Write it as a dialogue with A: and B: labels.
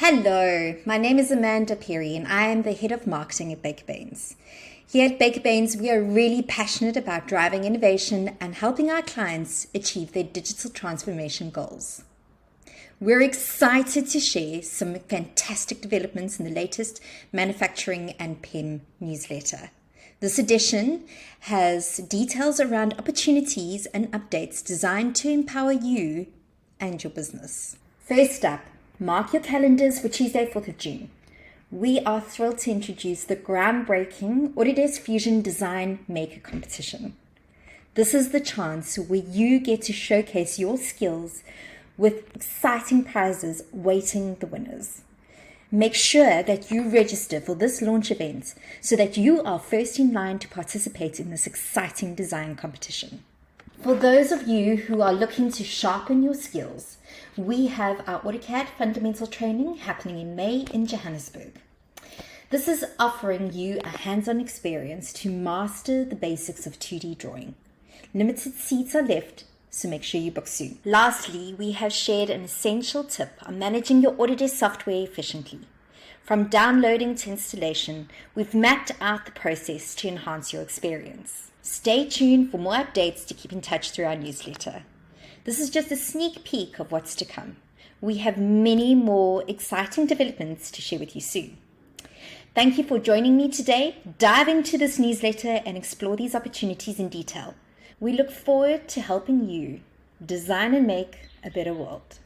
A: Hello, my name is Amanda Perry and I am the Head of Marketing at Baker Baynes. Here at Baker Baynes, we are really passionate about driving innovation and helping our clients achieve their digital transformation goals. We're excited to share some fantastic developments in the latest Manufacturing and PEM Newsletter. This edition has details around opportunities and updates designed to empower you and your business. First up, mark your calendars for Tuesday, 4th of June. We are thrilled to introduce the groundbreaking Autodesk Fusion Design Maker Competition. This is the chance where you get to showcase your skills with exciting prizes awaiting the winners. Make sure that you register for this launch event so that you are first in line to participate in this exciting design competition. For those of you who are looking to sharpen your skills, we have our AutoCAD Fundamental Training happening in May in Johannesburg. This is offering you a hands-on experience to master the basics of 2D drawing. Limited seats are left, so make sure you book soon. Lastly, we have shared an essential tip on managing your Autodesk software efficiently. From downloading to installation, we've mapped out the process to enhance your experience. Stay tuned for more updates to keep in touch through our newsletter. This is just a sneak peek of what's to come. We have many more exciting developments to share with you soon. Thank you for joining me today. Dive into this newsletter and explore these opportunities in detail. We look forward to helping you design and make a better world.